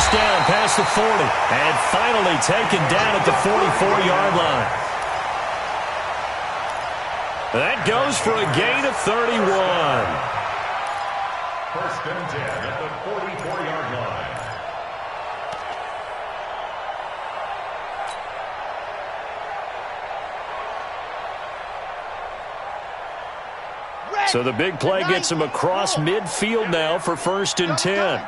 first down past the 40. And finally taken down at the 44-yard line. That goes for a gain of 31. First and 10 at the 44-yard line. So the big play gets him across midfield now for first and 10.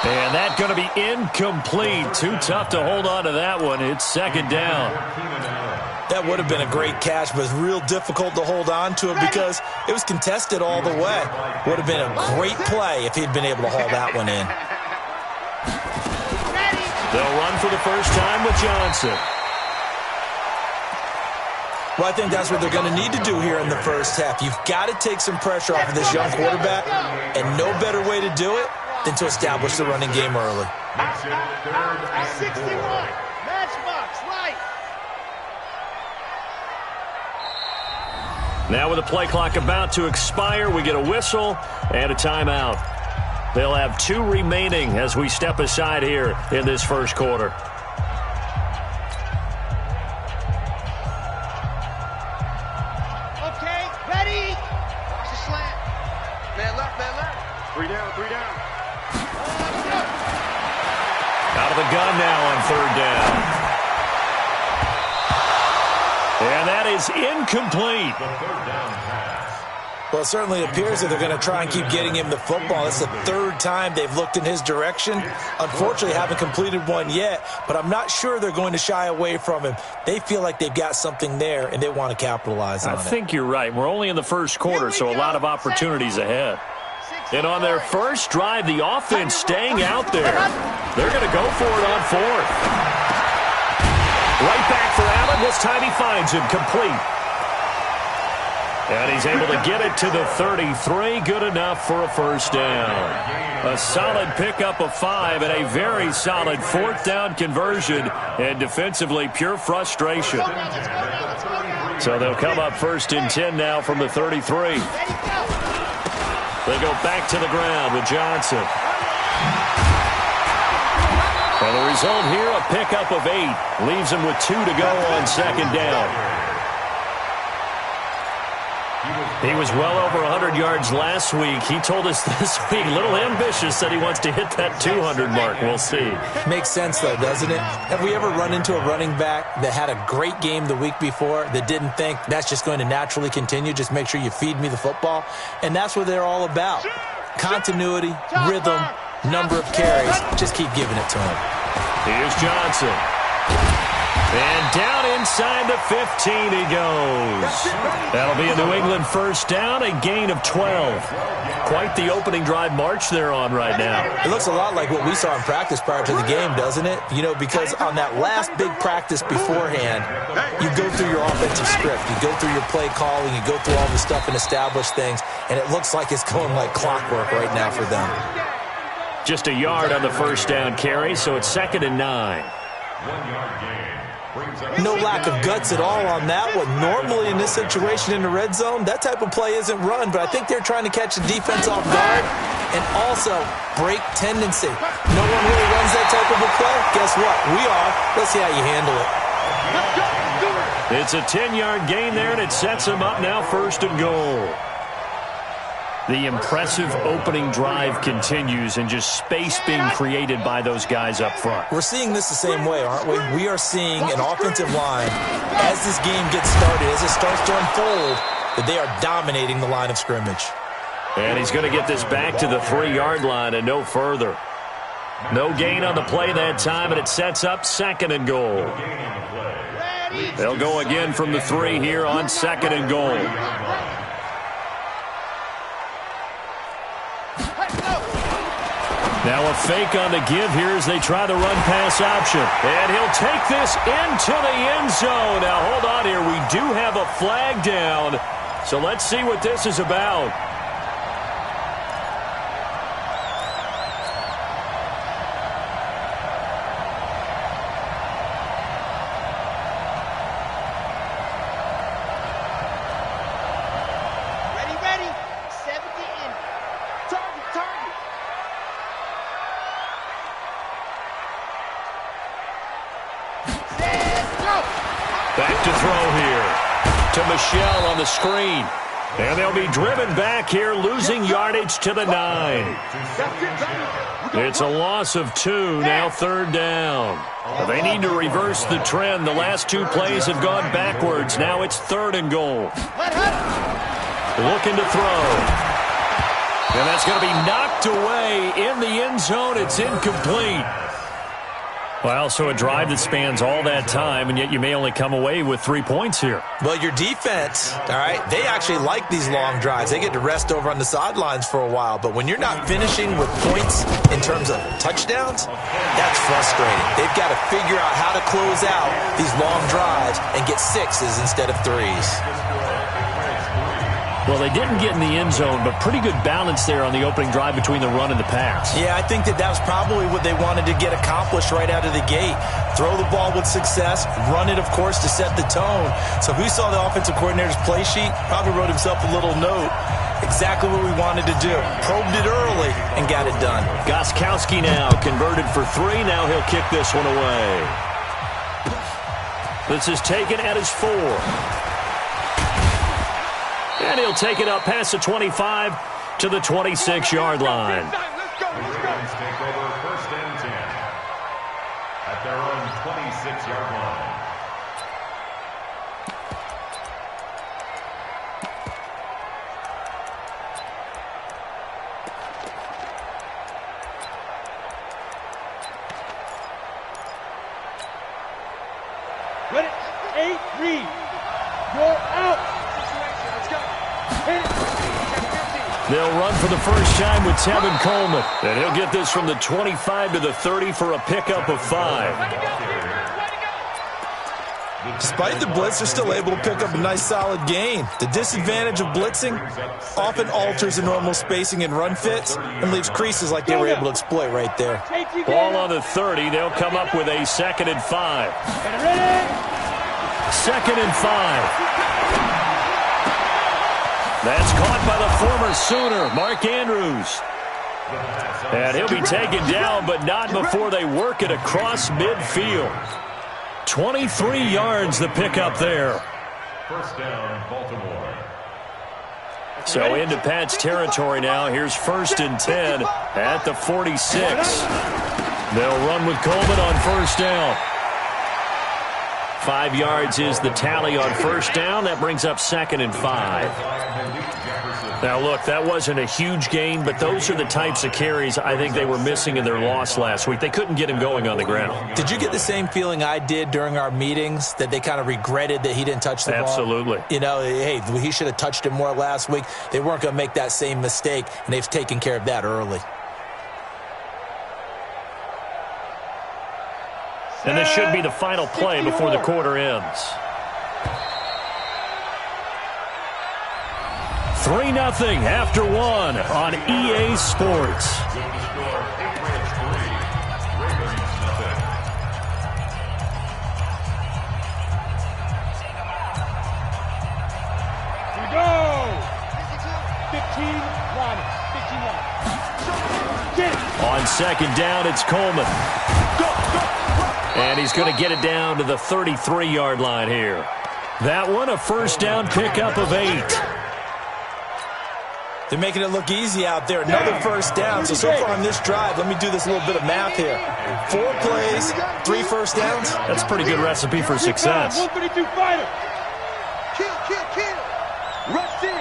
And that's going to be incomplete. Too tough to hold on to that one. It's second down. That would have been a great catch, but it's real difficult to hold on to it because it was contested all the way. Would have been a great play if he'd been able to haul that one in. They'll run for the first time with Johnson. Well, I think that's what they're going to need to do here in the first half. You've got to take some pressure off of this young quarterback, and no better way to do it than to establish the running game early. 61, matchbox, right. Now with the play clock about to expire, we get a whistle and a timeout. They'll have 2 remaining as we step aside here in this first quarter. Okay, ready. Watch the slant. Man left, man left. 3 down, 3 down. Out of the gun now on third down. And that is incomplete. The third down pass. Well, it certainly appears that they're going to try and keep getting him the football. It's the 3rd time they've looked in his direction. Unfortunately, haven't completed one yet, but I'm not sure they're going to shy away from him. They feel like they've got something there, and they want to capitalize on it. I think you're right. We're only in the first quarter, so a lot of opportunities ahead. And on their first drive, the offense staying out there. They're going to go for it on 4th. Right back for Allen. This time he finds him complete. And he's able to get it to the 33. Good enough for a first down. A solid pickup of 5 and a very solid 4th down conversion. And defensively, pure frustration. So they'll come up first and 10 now from the 33. They go back to the ground with Johnson. And the result here, a pickup of 8. Leaves him with 2 to go on second down. He was well over 100 yards last week. He told us this week, a little ambitious, that he wants to hit that 200 mark. We'll see. Makes sense, though, doesn't it? Have we ever run into a running back that had a great game the week before that didn't think that's just going to naturally continue? Just make sure you feed me the football. And that's what they're all about. Continuity, rhythm, number of carries. Just keep giving it to him. Here's Johnson. And down inside the 15 he goes. That'll be a New England first down, a gain of 12. Quite the opening drive march they're on right now. It looks a lot like what we saw in practice prior to the game, doesn't it? You know, because on that last big practice beforehand, you go through your offensive script. You go through your play calling. You go through all the stuff and establish things. And it looks like it's going like clockwork right now for them. Just a yard on the first down carry, so it's 2nd and 9. 1-yard gain. No lack of guts at all on that one. Normally in this situation in the red zone, that type of play isn't run, but I think they're trying to catch the defense off guard and also break tendency. No one really runs that type of a play. Guess what? We are. Let's see how you handle it. It's a 10-yard gain there, and it sets them up now 1st and goal. The impressive opening drive continues, and just space being created by those guys up front. We're seeing this the same way, aren't we? We are seeing an offensive line, as this game gets started, as it starts to unfold, that they are dominating the line of scrimmage. And he's going to get this back to the 3-yard line and no further. No gain on the play that time, and it sets up 2nd and goal. They'll go again from the 3 here on 2nd and goal. Now a fake on the give here as they try the run-pass option. And he'll take this into the end zone. Now, hold on here. We do have a flag down. So let's see what this is about. to Michelle on the screen. And they'll be driven back here, losing yardage to the 9. It's a loss of 2, now 3rd down. They need to reverse the trend. The last 2 plays have gone backwards. Now it's 3rd and goal. Looking to throw. And that's going to be knocked away in the end zone. It's incomplete. Well, so a drive that spans all that time, and yet you may only come away with 3 points here. Well, your defense, all right, they actually like these long drives. They get to rest over on the sidelines for a while. But when you're not finishing with points in terms of touchdowns, that's frustrating. They've got to figure out how to close out these long drives and get 6s instead of 3s. Well, they didn't get in the end zone, but pretty good balance there on the opening drive between the run and the pass. Yeah, I think that was probably what they wanted to get accomplished right out of the gate. Throw the ball with success, run it, of course, to set the tone. So who saw the offensive coordinator's play sheet probably wrote himself a little note. Exactly what we wanted to do. Probed it early and got it done. Gostkowski now converted for 3. Now he'll kick this one away. This is taken at his 4. And he'll take it up past the 25 to the 26-yard line. Let's go. Take over 1st and 10 at their own 26-yard line. Ready? 8, read. You're out. They'll run for the first time with Tevin Coleman. And he'll get this from the 25 to the 30 for a pickup of 5. Despite the blitz, they're still able to pick up a nice solid gain. The disadvantage of blitzing often alters the normal spacing and run fits and leaves creases like they were able to exploit right there. Ball on the 30. They'll come up with a 2nd and 5. 2nd and 5. That's caught by the former Sooner, Mark Andrews. And he'll be taken down, but not before they work it across midfield. 23 yards the pickup there. 1st down, Baltimore. So into Pat's territory now. Here's 1st and 10 at the 46. They'll run with Coleman on 1st down. 5 yards is the tally on 1st down. That brings up 2nd and 5. Now, look, that wasn't a huge gain, but those are the types of carries I think they were missing in their loss last week. They couldn't get him going on the ground. Did you get the same feeling I did during our meetings, that they kind of regretted that he didn't touch the ball? Absolutely. You know, hey, he should have touched it more last week. They weren't going to make that same mistake, and they've taken care of that early. And this should be the final play before the quarter ends. 3-0 after 1 on EA Sports. Here we go. 15 line. 15 line. Get it. On 2nd down, it's Coleman. And he's going to get it down to the 33-yard line here. That one, a 1st down pickup of 8. They're making it look easy out there. Another 1st down. So far on this drive, let me do this little bit of math here. 4 plays, 3 1st downs. That's a pretty good recipe for success. 132 fighter. Kill. Rush in.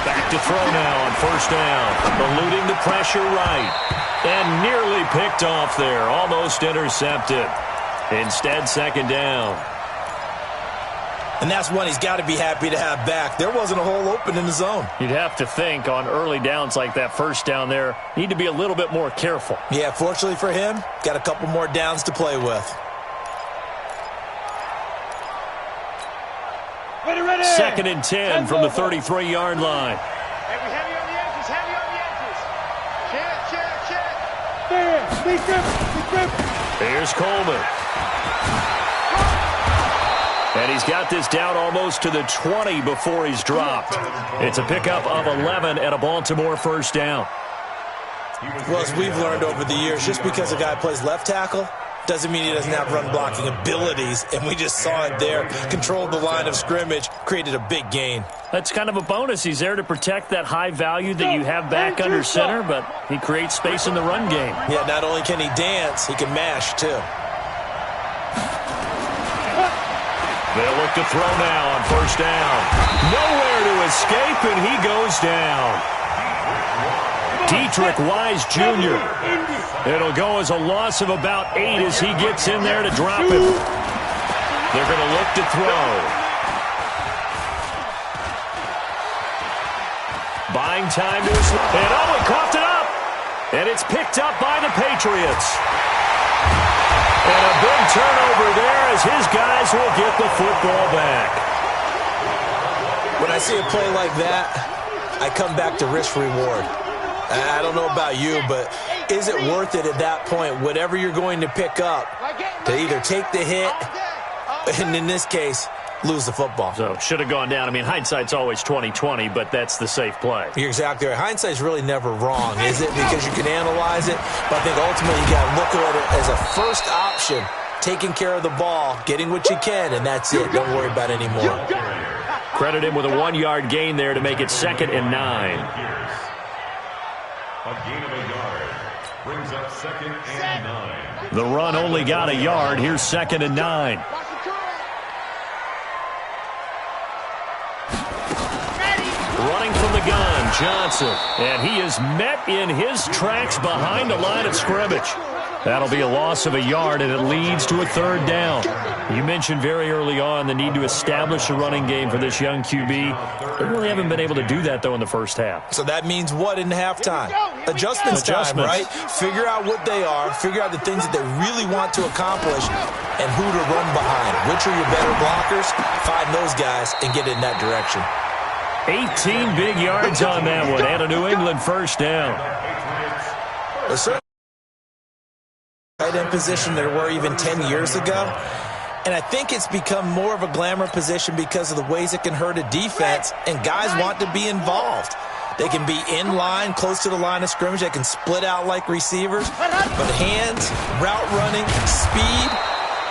Back to throw now on 1st down. Eluding the pressure right. And nearly picked off there. Almost intercepted. Instead, 2nd down. And that's one he's got to be happy to have back. There wasn't a hole open in the zone. You'd have to think on early downs like that 1st down there, need to be a little bit more careful. Yeah, fortunately for him, got a couple more downs to play with. Ready. 2nd and 10 from the 33-yard line. Hey, we heavy on the edges. Check. There. Be grip. Here's Coleman. And he's got this down almost to the 20 before he's dropped. It's a pickup of 11 at a Baltimore 1st down. Well, as we've learned over the years, just because a guy plays left tackle, doesn't mean he doesn't have run-blocking abilities, and we just saw it there. Controlled the line of scrimmage, created a big gain. That's kind of a bonus. He's there to protect that high value that you have back under center, but he creates space in the run game. Yeah, not only can he dance, he can mash, too. They'll look to throw now on first down. Nowhere to escape, and he goes down. Dietrich Wise Jr. It'll go as a loss of about 8 as he gets in there to drop him. They're going to look to throw. Buying time to his left. And he coughed it up. And it's picked up by the Patriots. And a big turnover there as his guys will get the football back. When I see a play like that, I come back to risk-reward. I don't know about you, but is it worth it at that point, whatever you're going to pick up, to either take the hit, and in this case, lose the football? So, should have gone down. I mean, hindsight's always 20/20, but that's the safe play. You're exactly right. Hindsight's really never wrong, is it? Because you can analyze it, but I think ultimately you got to look at it as a first option, taking care of the ball, getting what you can, and that's it. Don't worry about it anymore. Credit him with a 1-yard gain there to make it 2nd and 9. A gain of a yard brings up 2nd and 9. The run only got a yard. Here's 2nd and 9. Running from the gun, Johnson. And he is met in his tracks behind the line of scrimmage. That'll be a loss of a yard, and it leads to a 3rd down. You mentioned very early on the need to establish a running game for this young QB. They really haven't been able to do that, though, in the first half. So that means what in halftime? Adjustments time, right? Figure out what they are, figure out the things that they really want to accomplish, and who to run behind. Which are your better blockers? Find those guys and get in that direction. 18 big yards on that one, and a New England first down. Tight end position there were even 10 years ago. And I think it's become more of a glamour position because of the ways it can hurt a defense, and guys want to be involved. They can be in line, close to the line of scrimmage. They can split out like receivers. But hands, route running, speed,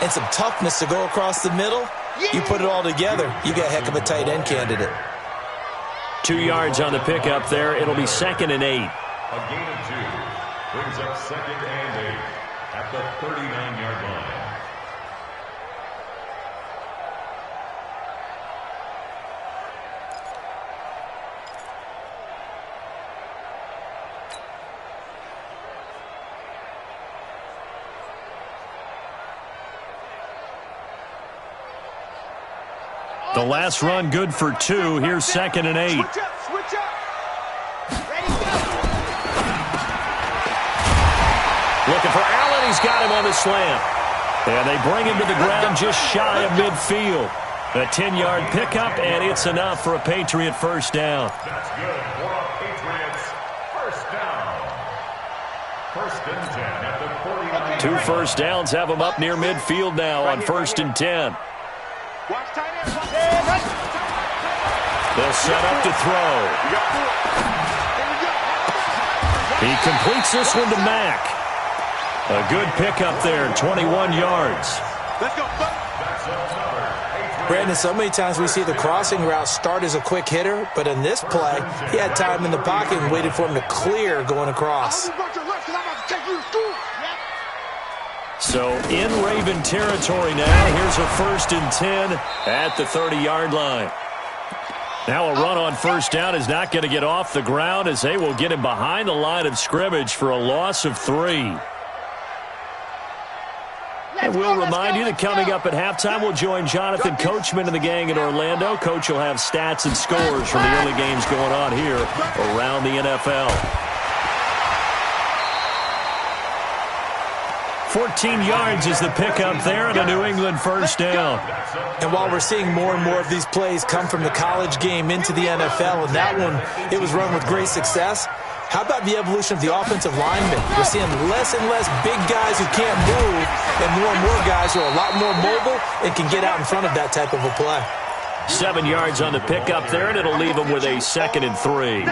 and some toughness to go across the middle, you put it all together, you got a heck of a tight end candidate. 2 yards on the pickup there. It'll be 2nd and 8. A gain of 2 brings up 2nd and 8 at the 39-yard line. The last run good for 2. Here's 2nd and 8. Switch up. Ready, go. Looking for Allen. He's got him on the slant. And they bring him to the ground just shy of midfield. A 10-yard pickup, and it's enough for a Patriot first down. That's good for a Patriots first down. 1st and 10 at the 49. 2 first downs have them up near midfield now on 1st and 10. Watch tight end. They'll set up to throw. He completes this one to Mack. A good pickup there, 21 yards. Let's go. Brandon, so many times we see the crossing route start as a quick hitter, but in this play, he had time in the pocket and waited for him to clear going across. So in Raven territory now. Here's a 1st and 10 at the 30-yard line. Now a run on first down is not going to get off the ground as they will get him behind the line of scrimmage for a loss of 3. And we'll remind you that coming up at halftime, we'll join Jonathan Coachman and the gang in Orlando. Coach will have stats and scores from the early games going on here around the NFL. 14 yards is the pickup there and a New England first down. And while we're seeing more and more of these plays come from the college game into the NFL, and that one, it was run with great success, how about the evolution of the offensive linemen? We're seeing less and less big guys who can't move and more guys who are a lot more mobile and can get out in front of that type of a play. 7 yards on the pickup there, and it'll leave them with a 2nd and 3.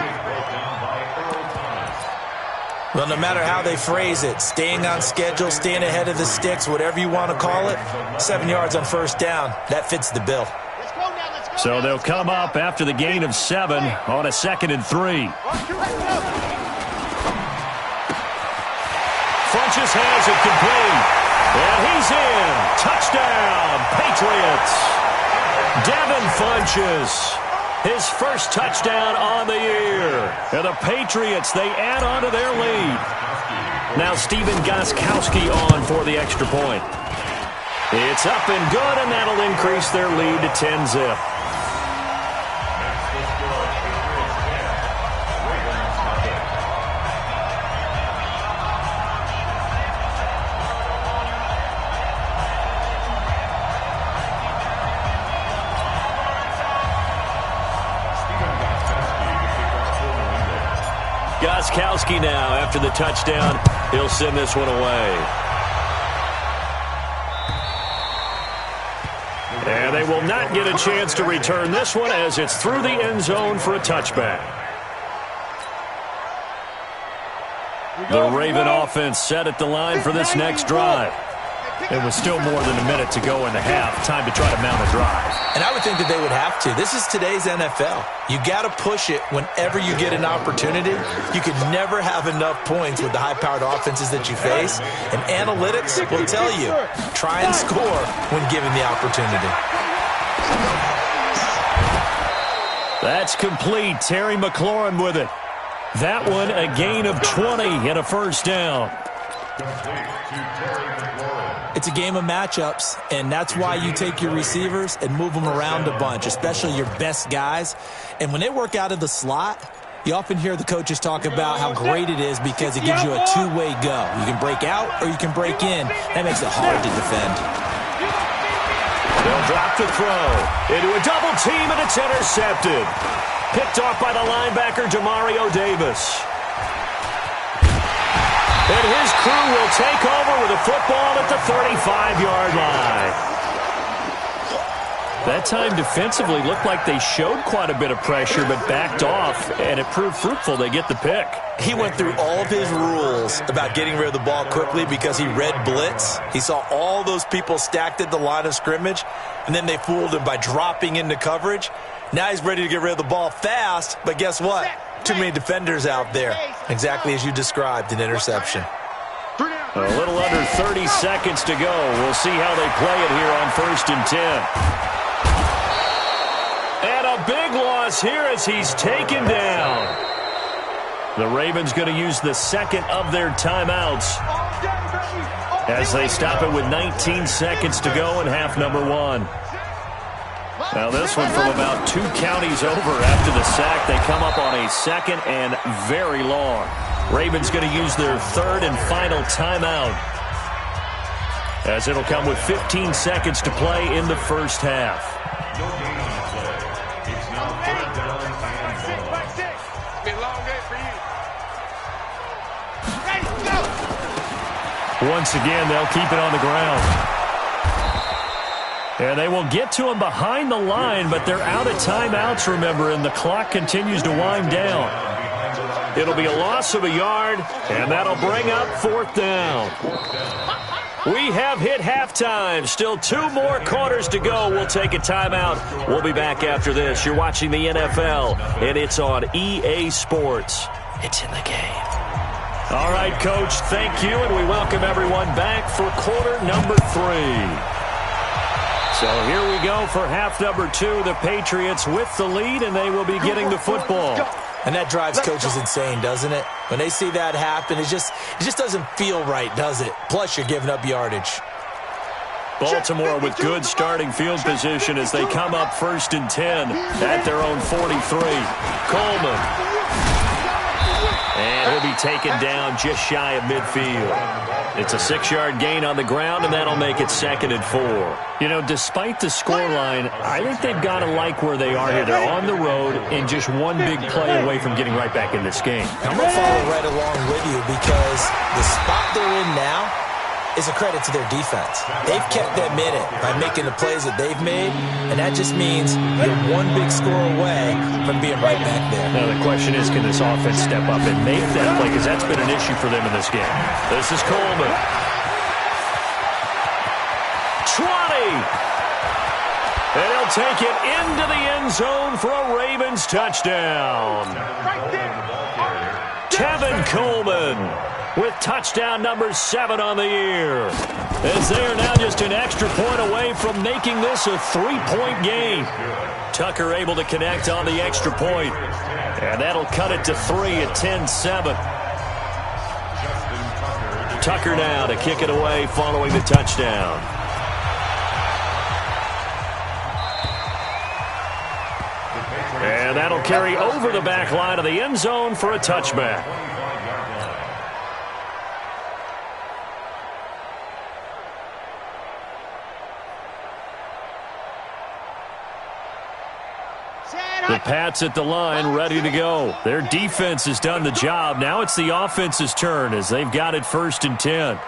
Well, no matter how they phrase it, staying on schedule, staying ahead of the sticks, whatever you want to call it, 7 yards on first down, that fits the bill. So they'll come up after the gain of 7 on a 2nd and 3. Funches has it complete. And he's in. Touchdown, Patriots. Devin Funches. His first touchdown on the year. And the Patriots, they add on to their lead. Now Steven Gostkowski on for the extra point. It's up and good, and that'll increase their lead to 10-zip. Gostkowski now, after the touchdown, he'll send this one away. And they will not get a chance to return this one as it's through the end zone for a touchback. The Raven offense set at the line for this next drive. It was still more than a minute to go in the half. Time to try to mount a drive. And I would think that they would have to. This is today's NFL. You got to push it whenever you get an opportunity. You could never have enough points with the high-powered offenses that you face. And analytics will tell you, try and score when given the opportunity. That's complete. Terry McLaurin with it. That one a gain of 20 and a first down. It's a game of matchups, and that's why you take your receivers and move them around a bunch, especially your best guys. And when they work out of the slot, you often hear the coaches talk about how great it is because it gives you a two-way go. You can break out or you can break in. That makes it hard to defend. They'll drop the throw into a double team, and it's intercepted. Picked off by the linebacker, Demario Davis. And his crew will take over with a football at the 35-yard line. That time defensively looked like they showed quite a bit of pressure but backed off, and it proved fruitful. They get the pick. He went through all of his rules about getting rid of the ball quickly because he read blitz. He saw all those people stacked at the line of scrimmage, and then they fooled him by dropping into coverage. Now he's ready to get rid of the ball fast, but guess what? Too many defenders out there. Exactly as you described, an interception. A little under 30 seconds to go. We'll see how they play it here on 1st and 10. And a big loss here as he's taken down. The Ravens going to use the second of their timeouts as they stop it with 19 seconds to go in half number 1. Now this one from about 2 counties over after the sack. They come up on a second and very long. Ravens going to use their third and final timeout as it'll come with 15 seconds to play in the first half. No gain on the play. It's now 3rd down and 1. Be a long day for you. Once again, they'll keep it on the ground. And they will get to him behind the line, but they're out of timeouts, remember, and the clock continues to wind down. It'll be a loss of a yard, and that'll bring up 4th down. We have hit halftime. Still 2 more quarters to go. We'll take a timeout. We'll be back after this. You're watching the NFL, and it's on EA Sports. It's in the game. All right, Coach, thank you, and we welcome everyone back for quarter number 3. So here we go for half number 2. The Patriots with the lead, and they will be getting the football. And that drives coaches insane, doesn't it? When they see that happen, it just doesn't feel right, does it? Plus, you're giving up yardage. Baltimore with good starting field position as they come up 1st and 10 at their own 43. Coleman. And he'll be taken down just shy of midfield. It's a 6-yard gain on the ground, and that'll make it 2nd and 4. You know, despite the scoreline, I think they've got to like where they are here. They're on the road and just one big play away from getting right back in this game. I'm going to follow right along with you because the spot they're in now, is a credit to their defense. They've kept them in it by making the plays that they've made, and that just means you're one big score away from being right back there. Now the question is, can this offense step up and make that play? Because that's been an issue for them in this game. This is Coleman. 20! And he'll take it into the end zone for a Ravens touchdown. Kevin Coleman with touchdown number 7 on the year. As they are now just an extra point away from making this a 3-point game. Tucker able to connect on the extra point. And that'll cut it to 3 at 10-7. Tucker now to kick it away following the touchdown. And that'll carry over the back line of the end zone for a touchback. The Pats at the line, ready to go. Their defense has done the job. Now it's the offense's turn as they've got it 1st and 10.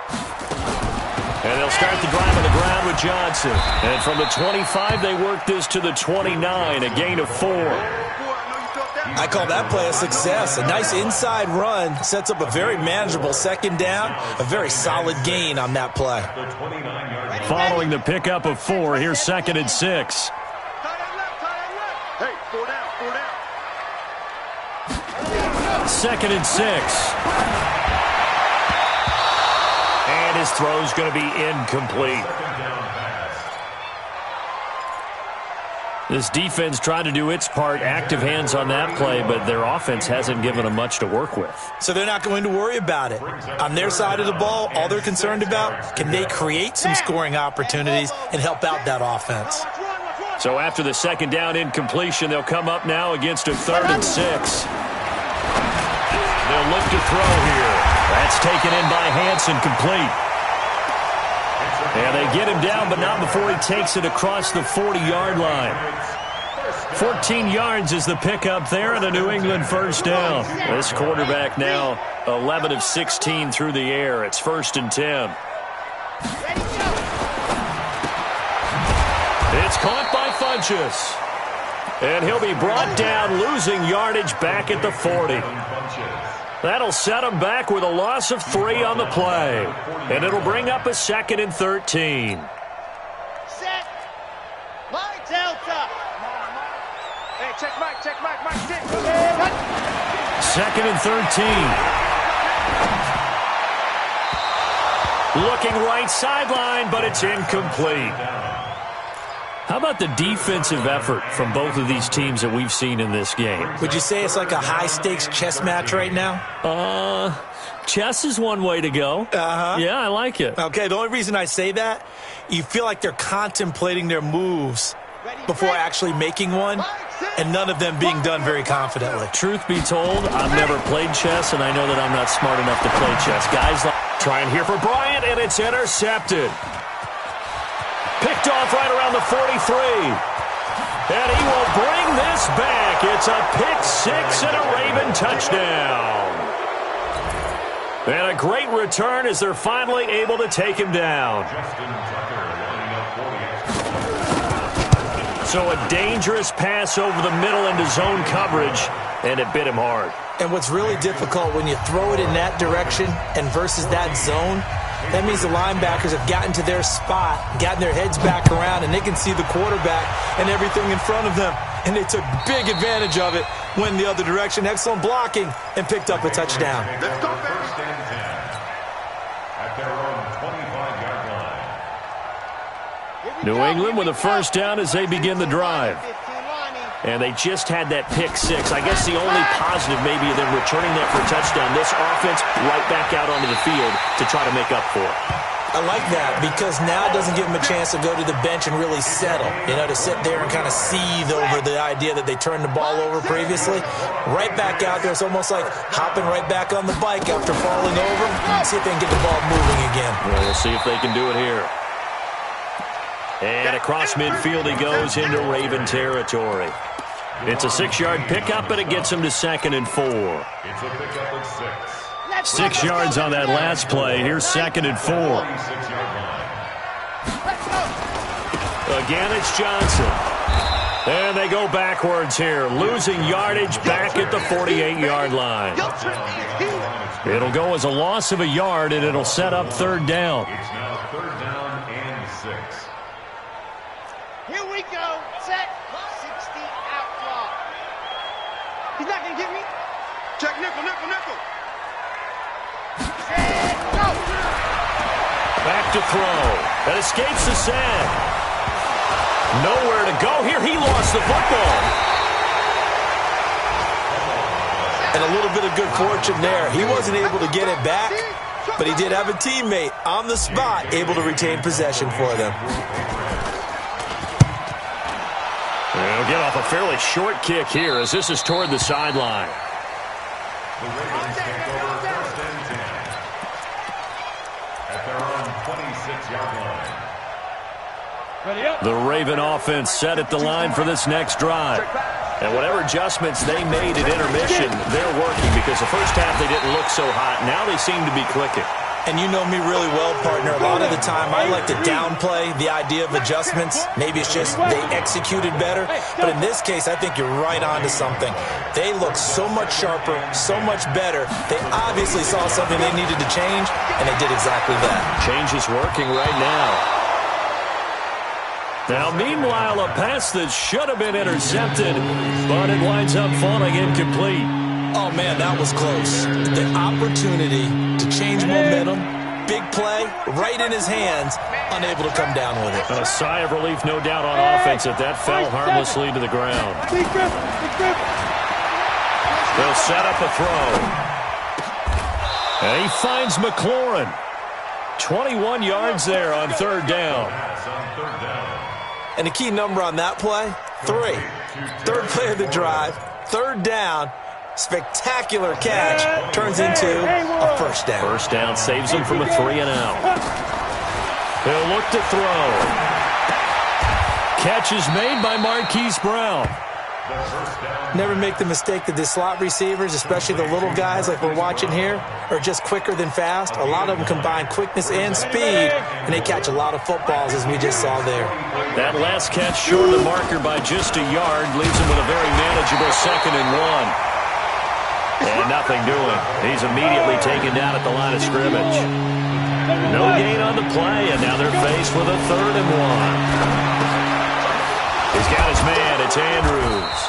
And they'll start the drive on the ground with Johnson. And from the 25, they work this to the 29, a gain of 4. I call that play a success. A nice inside run sets up a very manageable 2nd down, a very solid gain on that play. Following the pickup of 4, here's 2nd and 6. Hey, 4 down, 4 down. 2nd and 6. And his throw's going to be incomplete. This defense tried to do its part, active hands on that play, but their offense hasn't given them much to work with. So they're not going to worry about it. On their side of the ball, all they're concerned about, can they create some scoring opportunities and help out that offense? So after the 2nd down incompletion, they'll come up now against a 3rd and 6. They'll look to throw here. That's taken in by Hansen, complete. And they get him down, but not before he takes it across the 40-yard line. 14 yards is the pickup there, and a New England 1st down. This quarterback now 11 of 16 through the air. It's 1st and 10. It's caught by Funchess. And he'll be brought down, losing yardage back at the 40. That'll set him back with a loss of 3 on the play. And it'll bring up a 2nd and 13. Set. Lights out. Hey, check Mike, Mike, check. 2nd and 13. Looking right sideline, but it's incomplete. How about the defensive effort from both of these teams that we've seen in this game? Would you say it's like a high-stakes chess match right now? Chess is one way to go. Uh-huh. Yeah, I like it. Okay, the only reason I say that, you feel like they're contemplating their moves before actually making one, and none of them being done very confidently. Truth be told, I've never played chess, and I know that I'm not smart enough to play chess. Guys trying here for Bryant, and it's intercepted. Picked off right around the 43. And he will bring this back. It's a pick 6 and a Raven touchdown. And a great return as they're finally able to take him down. So a dangerous pass over the middle into zone coverage, and it bit him hard. And what's really difficult when you throw it in that direction and versus that zone, that means the linebackers have gotten to their spot, gotten their heads back around, and they can see the quarterback and everything in front of them. And they took big advantage of it, went the other direction, excellent blocking, and picked up a touchdown. Let's go, first and 10 at their own 25-yard line. New England with a 1st down as they begin the drive. And they just had that pick 6. I guess the only positive maybe of them returning that for a touchdown. This offense right back out onto the field to try to make up for it. I like that because now it doesn't give them a chance to go to the bench and really settle. You know, to sit there and kind of seethe over the idea that they turned the ball over previously. Right back out there. It's almost like hopping right back on the bike after falling over. See if they can get the ball moving again. Well, we'll see if they can do it here. And across midfield he goes into Raven territory. It's a 6-yard pickup, but it gets him to 2nd and 4. It's a pickup of 6. 6 yards on that last play. Here's 2nd and 4. Again, it's Johnson. And they go backwards here, losing yardage back at the 48-yard line. It'll go as a loss of a yard, and it'll set up 3rd down. It's now 3rd down and 6. Here we go. Set. 60 out block. He's not going to get me. Check nickel, nickel, nickel. Set. Go. Back to throw. That escapes the sack. Nowhere to go here. He lost the football. And a little bit of good fortune there. He wasn't able to get it back, but he did have a teammate on the spot able to retain possession for them. They'll get off a fairly short kick here as this is toward the sideline. The Ravens take over 1st and 10 at their own 26-yard line. The Raven offense set at the line for this next drive. And whatever adjustments they made at intermission, they're working because the first half they didn't look so hot. Now they seem to be clicking. And you know me really well, partner. A lot of the time I like to downplay the idea of adjustments. Maybe it's just they executed better. But in this case, I think you're right on to something. They look so much sharper, so much better. They obviously saw something they needed to change, and they did exactly that. Change is working right now. Now, meanwhile, a pass that should have been intercepted, but it winds up falling incomplete. Oh, man, that was close. The opportunity to change momentum, big play, right in his hands, unable to come down with it. A sigh of relief, no doubt, on offense that that fell harmlessly to the ground. They'll set up a throw. And he finds McLaurin. 21 yards there on 3rd down. And the key number on that play, 3. 3rd play of the drive, 3rd down, spectacular catch, turns into a 1st down. 1st down saves him from a 3-and-out. He'll look to throw. Catch is made by Marquise Brown. Never make the mistake that the slot receivers, especially the little guys like we're watching here, are just quicker than fast. A lot of them combine quickness and speed, and they catch a lot of footballs, as we just saw there. That last catch short of the marker by just a yard leaves him with a very manageable 2nd and 1. And nothing doing. He's immediately taken down at the line of scrimmage. No gain on the play, and now they're faced with a 3rd and 1. He's got his man. It's Andrews.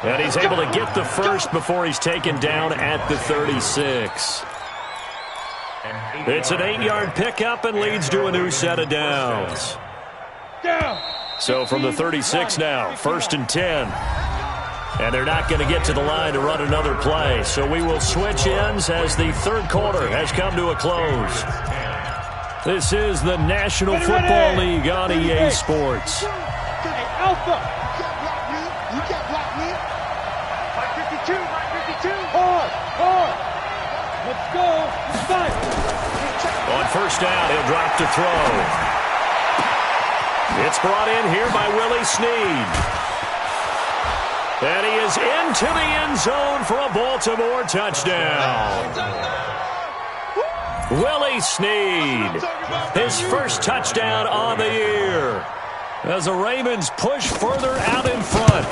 And he's able to get the first before he's taken down at the 36. It's an 8-yard pickup and leads to a new set of downs. So from the 36 now, 1st and 10. And they're not going to get to the line to run another play. So we will switch ends as the 3rd quarter has come to a close. This is the National Football League on EA Sports. Hey, Alpha. You can't block me. Right 52, right 52. Hard. Let's go. Inside. On 1st down, he'll drop to throw. It's brought in here by Willie Snead. And he is into the end zone for a Baltimore touchdown. Willie Snead, his first touchdown on the year, as the Ravens push further out in front.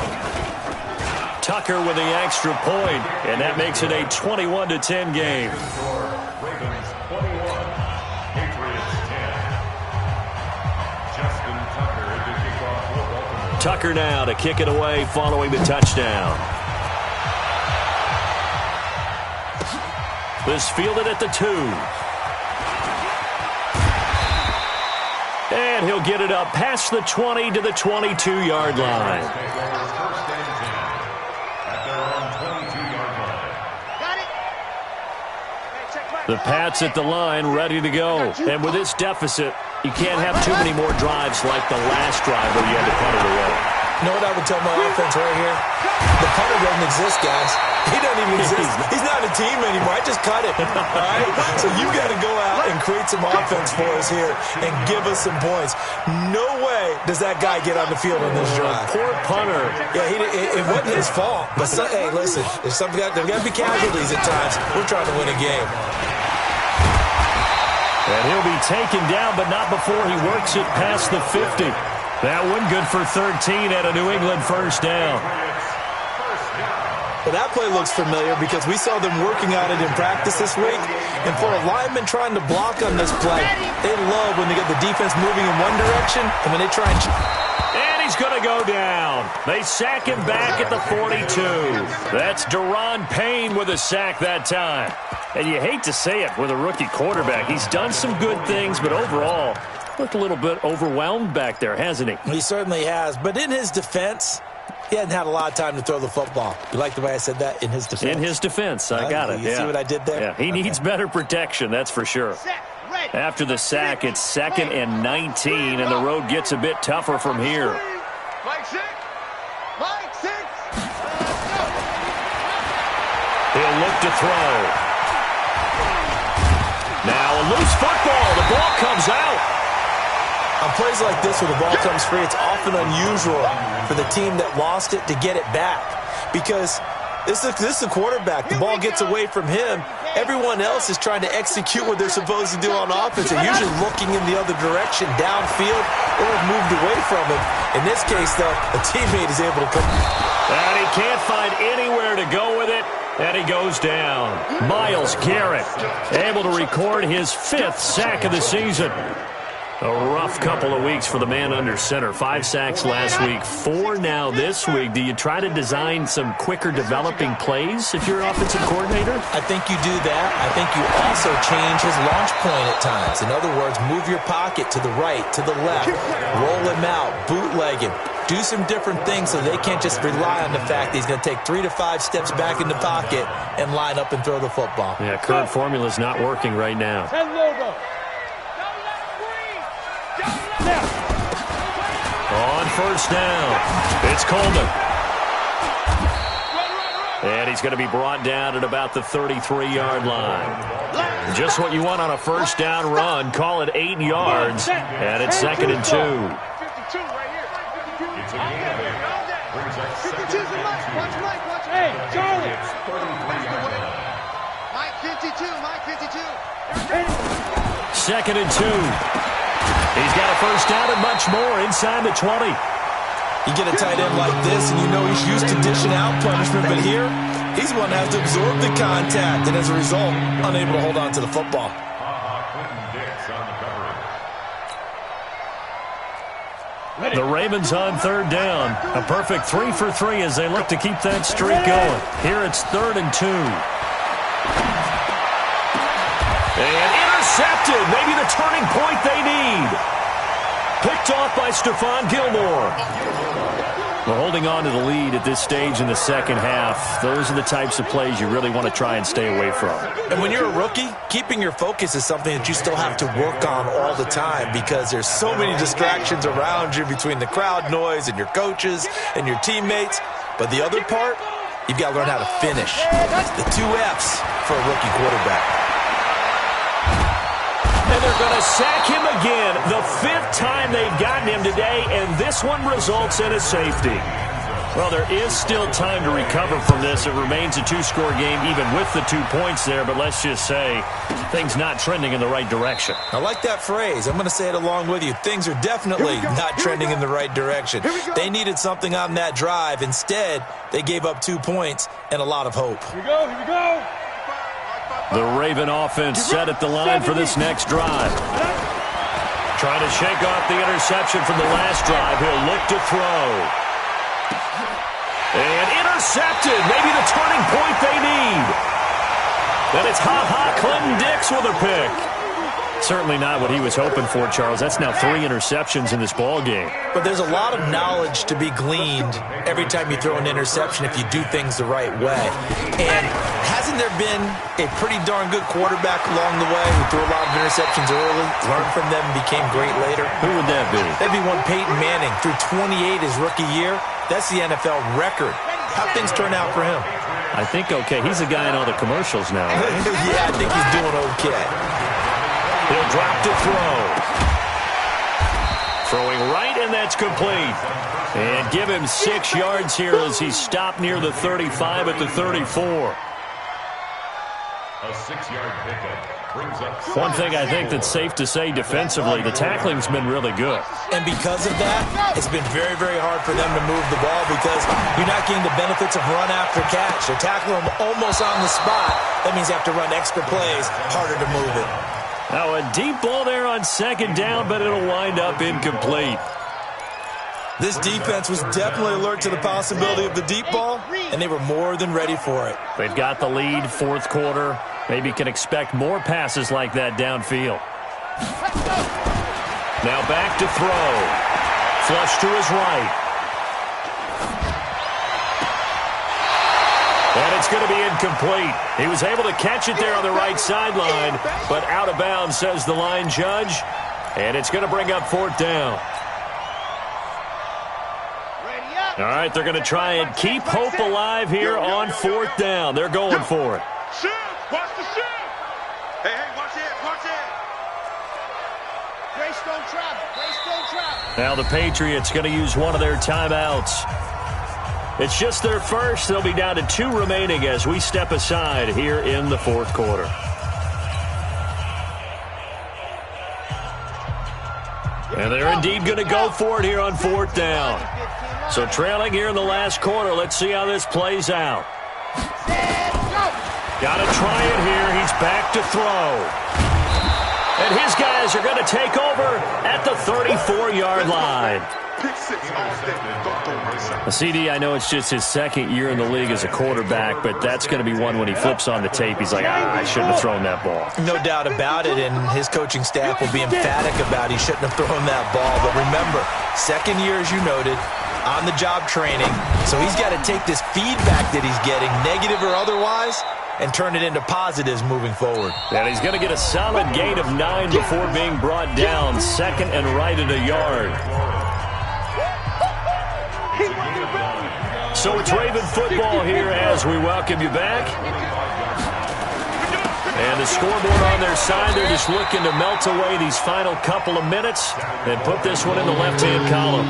Tucker with the extra point, and that makes it a 21-10 game. Ravens 21, Patriots 10. Justin Tucker to kick off for Baltimore. Tucker now to kick it away following the touchdown. This fielded at the 2. And he'll get it up past the 20 to the 22-yard line. The Pats at the line, ready to go. And with this deficit, you can't have too many more drives like the last drive where you had to punt it away. You know what I would tell my offense right here? The punter doesn't exist, guys. He doesn't even exist. He's not a team anymore. I just cut it. All right? So you got to go out and create some offense for us here and give us some points. No way does that guy get on the field on this drive. Poor punter. Yeah, it wasn't his fault. But, hey, listen, there's got to be casualties at times. We're trying to win a game. And he'll be taken down, but not before he works it past the 50. That one good for 13 at a New England first down. Well, that play looks familiar because we saw them working on it in practice this week. And for a lineman trying to block on this play, they love when they get the defense moving in one direction and when they try and... And he's going to go down. They sack him back at the 42. That's Daron Payne with a sack that time. And you hate to say it with a rookie quarterback. He's done some good things, but overall, looked a little bit overwhelmed back there, hasn't he? He certainly has. But in his defense, he hadn't had a lot of time to throw the football. You like the way I said that? In his defense? In his defense. I got it. You see what I did there? Yeah, he needs better protection, that's for sure. After the sack, it's 2nd and 19, and the road gets a bit tougher from here. Mike 6. Mike 6. He'll look to throw. Now a loose football. The ball comes out. On plays like this where the ball comes free, it's often unusual for the team that lost it to get it back. Because this is the quarterback. The ball gets away from him. Everyone else is trying to execute what they're supposed to do on offense. They're usually looking in the other direction, downfield, or have moved away from him. In this case, though, a teammate is able to come. And he can't find anywhere to go with it. And he goes down. Myles Garrett able to record his 5th sack of the season. A rough couple of weeks for the man under center. 5 sacks last week, 4 now this week. Do you try to design some quicker developing plays if you're an offensive coordinator? I think you do that. I think you also change his launch point at times. In other words, move your pocket to the right, to the left, roll him out, bootleg him. Do some different things so they can't just rely on the fact that he's going to take 3 to 5 steps back in the pocket and line up and throw the football. Yeah, current formula's not working right now. On first down, it's Coleman. And he's going to be brought down at about the 33-yard line. Just what you want on a first down run. Call it 8 yards, and it's 2nd and 2. Hey, Charlie. Mike 52, Mike 52. 2nd and 2. He's got a first down and much more inside the 20. You get a tight end like this, and you know he's used to dishing out punishment, but here, he's the one that has to absorb the contact, and as a result, unable to hold on to the football. The Ravens on 3rd down. A perfect 3 for 3 as they look to keep that streak going. Here it's 3rd and 2. And intercepted. Maybe the turning point they need. Picked off by Stephon Gilmore. Well, holding on to the lead at this stage in the second half, those are the types of plays you really want to try and stay away from. And when you're a rookie, keeping your focus is something that you still have to work on all the time because there's so many distractions around you between the crowd noise and your coaches and your teammates. But the other part, you've got to learn how to finish. The 2 F's for a rookie quarterback. And they're going to sack him again, the 5th time they've gotten him today, and this one results in a safety. Well, there is still time to recover from this. It remains a 2-score game even with the 2 points there, but let's just say things not trending in the right direction. I like that phrase. I'm going to say it along with you. Things are definitely not trending in the right direction. They needed something on that drive. Instead, they gave up 2 points and a lot of hope. Here we go, here we go. The Raven offense set at the line for this next drive. Trying to shake off the interception from the last drive. He'll look to throw. And intercepted. Maybe the turning point they need. Then it's Clinton Dix with a pick. Certainly not what he was hoping for, Charles. That's now 3 interceptions in this ball game. But there's a lot of knowledge to be gleaned every time you throw an interception if you do things the right way. And hasn't Hasn't there been a pretty darn good quarterback along the way who threw a lot of interceptions early, learned from them, and became great later? Who would that be? That'd be one Peyton Manning. Threw 28 his rookie year. That's the NFL record. How things turn out for him? I think okay. He's a guy in all the commercials now, right? Yeah, I think he's doing okay. He'll drop to throw. Throwing right, and that's complete. And give him 6 yards here as he stopped near the 35 at the 34. A 6-yard pickup brings up. One thing I think that's safe to say defensively, the tackling's been really good. And because of that, it's been very, very hard for them to move the ball because you're not getting the benefits of run after catch. They're tackling them almost on the spot. That means you have to run extra plays, harder to move it. Now a deep ball there on second down, but it'll wind up incomplete. This defense was definitely alert to the possibility of the deep ball, and they were more than ready for it. They've got the lead, fourth quarter. Maybe can expect more passes like that downfield. Now back to throw. Flush to his right. And it's going to be incomplete. He was able to catch it there on the right sideline, but out of bounds, says the line judge. And it's going to bring up fourth down. All right, they're going to try and keep hope alive here on fourth down. They're going for it. Shoot! Watch the shoot! Hey, watch it! Watch it! Grace don't travel. Grace don't travel. Now the Patriots going to use one of their timeouts. It's just their first. They'll be down to 2 remaining as we step aside here in the fourth quarter. And they're indeed going to go for it here on fourth down. So trailing here in the last quarter. Let's see how this plays out. Got to try it here. He's back to throw. And his guys are going to take over at the 34-yard line. CD, I know it's just his second year in the league as a quarterback, but that's going to be one when he flips on the tape. He's like, I shouldn't have thrown that ball. No doubt about it, and his coaching staff will be emphatic about he shouldn't have thrown that ball. But remember, second year, as you noted, on-the-job training, so he's got to take this feedback that he's getting, negative or otherwise, and turn it into positives moving forward. And he's going to get a solid gain of 9 before being brought down, second and right at a yard. So it's Raven football here as we welcome you back. And the scoreboard on their side, they're just looking to melt away these final couple of minutes and put this one in the left-hand column.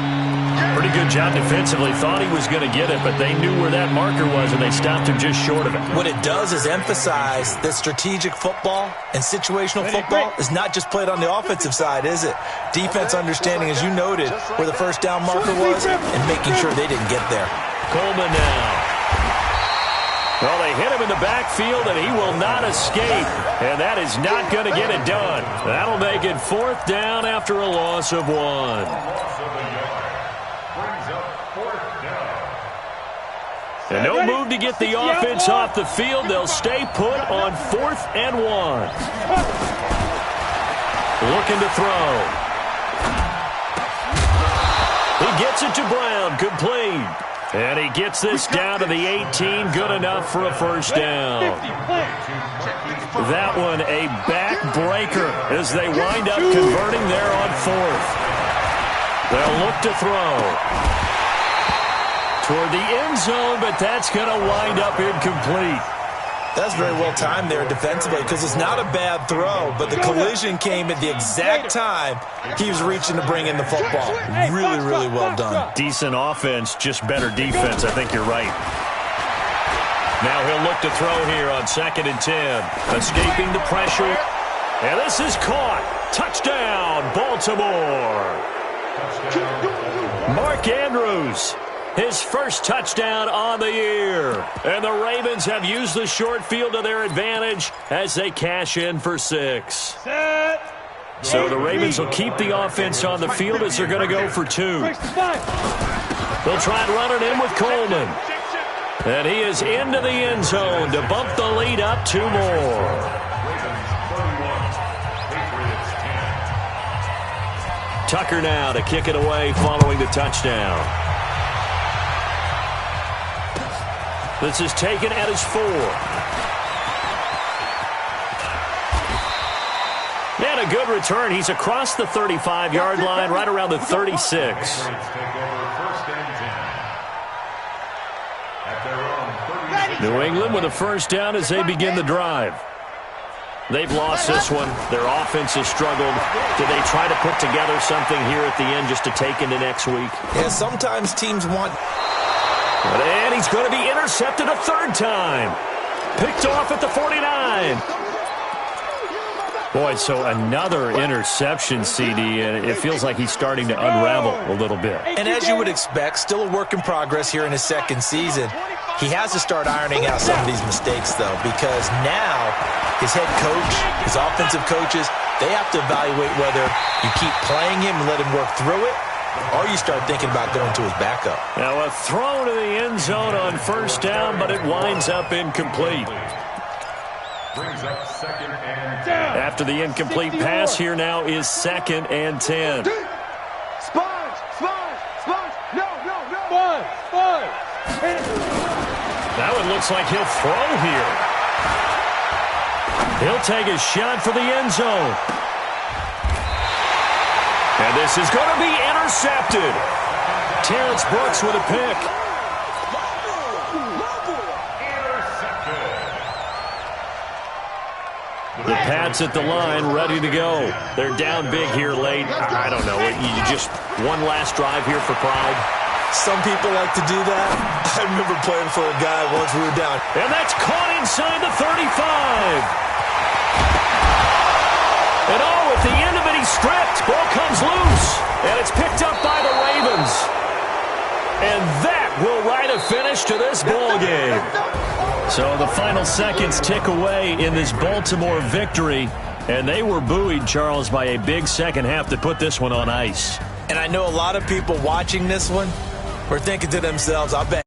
Pretty good job defensively. Thought he was going to get it, but they knew where that marker was, and they stopped him just short of it. What it does is emphasize that strategic football and situational football is not just played on the offensive side, is it? Defense understanding, as you noted, where the first down marker was and making sure they didn't get there. Coleman now. Well, they hit him in the backfield, and he will not escape. And that is not going to get it done. That'll make it fourth down after a loss of 1. And no move to get the offense off the field. They'll stay put on 4th and 1. Looking to throw. He gets it to Brown. Complete. And he gets this down to the 18. Good enough for a first down. That one a backbreaker as they wind up converting there on 4th. They'll look to throw toward the end zone, but that's going to wind up incomplete. That's very well timed there defensively because it's not a bad throw, but the collision came at the exact time he was reaching to bring in the football. Really, really well done. Decent offense, just better defense. I think you're right. Now he'll look to throw here on 2nd and 10. Escaping the pressure. And this is caught. Touchdown, Baltimore. Mark Andrews. His first touchdown on the year. And the Ravens have used the short field to their advantage as they cash in for 6. So the Ravens will keep the offense on the field as they're going to go for 2. They'll try and run it in with Coleman. And he is into the end zone to bump the lead up 2 more. Tucker now to kick it away following the touchdown. This is taken at his 4. And a good return. He's across the 35-yard line, right around the 36. Take over first and 10. At their own 30. New England with a first down as they begin the drive. They've lost this one. Their offense has struggled. Do they try to put together something here at the end just to take into next week? Yeah, sometimes teams want... And he's going to be intercepted a third time. Picked off at the 49. Boy, so another interception, CD, and it feels like he's starting to unravel a little bit. And as you would expect, still a work in progress here in his second season. He has to start ironing out some of these mistakes, though, because now his head coach, his offensive coaches, they have to evaluate whether you keep playing him and let him work through it, or you start thinking about going to his backup. Now a throw to the end zone on first down, but it winds up incomplete. Brings up second and 10. After the incomplete pass, here now is second and 10. Sponge! No! Sponge! That one looks like he'll throw here. He'll take a shot for the end zone. And this is going to be intercepted. Terrence Brooks with a pick. The Pats at the line, ready to go. They're down big here late. I don't know. You just one last drive here for pride. Some people like to do that. I remember playing for a guy once we were down. And that's caught inside the 35. And at the end of it, he's stripped. Ball comes loose. And it's picked up by the Ravens. And that will write a finish to this ball game. So the final seconds tick away in this Baltimore victory. And they were buoyed, Charles, by a big second half that put this one on ice. And I know a lot of people watching this one were thinking to themselves, I bet